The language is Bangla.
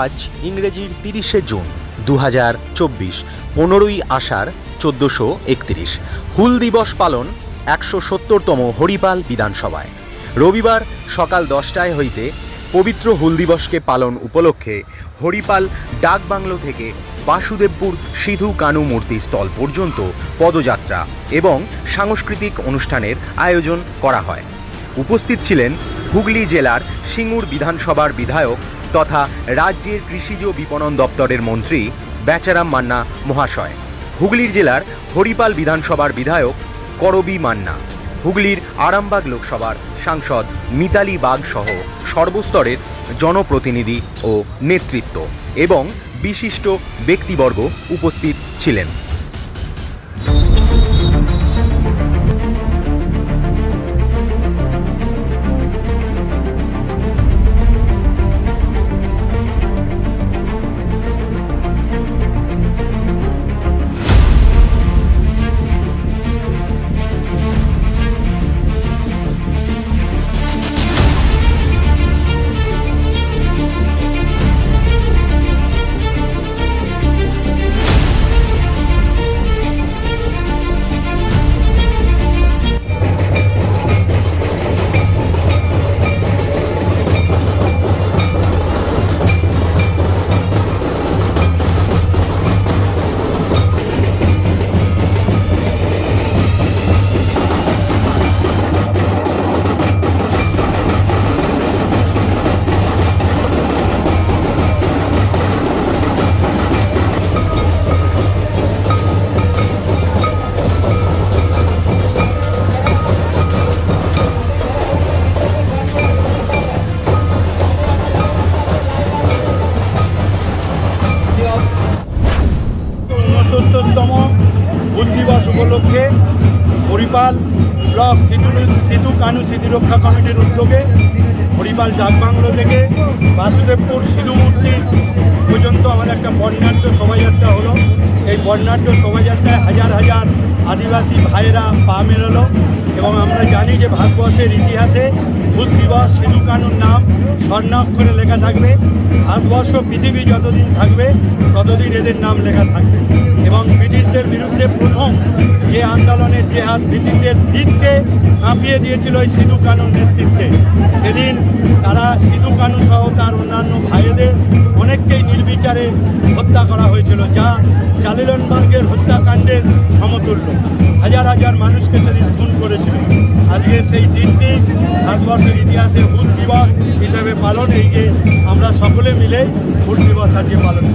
আজ ইংরেজির 30শে জুন 2024, 15ই আষাঢ় 1431। হুল দিবস পালন 170তম হরিপাল বিধানসভায়। রবিবার সকাল 10টায় হইতে পবিত্র হুল দিবসকে পালন উপলক্ষে হরিপাল ডাকবাংলো থেকে বাসুদেবপুর সিধু কানু মূর্তি স্থল পর্যন্ত পদযাত্রা এবং সাংস্কৃতিক অনুষ্ঠানের আয়োজন করা হয়। উপস্থিত ছিলেন হুগলি জেলার সিঙ্গুর বিধানসভার বিধায়ক তথা রাজ্যের কৃষিজ বিপণন দপ্তরের মন্ত্রী বেচারাম মান্না মহাশয়, হুগলির জেলার হরিপাল বিধানসভার বিধায়ক করবী মান্না, হুগলির আরামবাগ লোকসভার সাংসদ মিতালি বাগ সহ সর্বস্তরের জনপ্রতিনিধি ও নেতৃত্ব এবং বিশিষ্ট ব্যক্তিবর্গ উপস্থিত ছিলেন। তম হুল দিবস উপলক্ষে হরিপাল ব্লক সিধু কানু স্মৃতিরক্ষা কমিটির উদ্যোগে হরিপাল ডাকবাংলো থেকে বাসুদেবপুর সিধু মূর্তি পর্যন্ত আমাদের একটা বর্ণাঢ্য শোভাযাত্রা হলো। এই বর্ণাঢ্য শোভাযাত্রায় হাজার হাজার আদিবাসী ভাইয়েরা পা মেলালো এবং আমরা জানি যে ভারতবর্ষের ইতিহাসে হুল দিবস সিধু কানুর নাম স্বর্ণাক্ষরে লেখা থাকবে। ভারতবর্ষ পৃথিবী যতদিন থাকবে ততদিন এদের নাম লেখা থাকবে এবং ব্রিটিশদের বিরুদ্ধে প্রথম যে আন্দোলনের যে হাত ব্রিটিশদের দিককে কাঁপিয়ে দিয়েছিল ওই সিধু কানুর নেতৃত্বে, সেদিন তারা সিধু কানু সহ তার অন্যান্য ভাইদের অনেককেই নির্বিচারে হত্যা করা হয়েছিল, যা জালিয়ানবাগের হত্যাকাণ্ডের সমতুল্য। হাজার হাজার মানুষকে সেদিন খুন করেছিল। আজকে সেই দিনটি ভারতবর্ষের ইতিহাসে হুল দিবস হিসেবে পালন, এই যে আমরা সকলে মিলে হুল দিবস আজকে পালন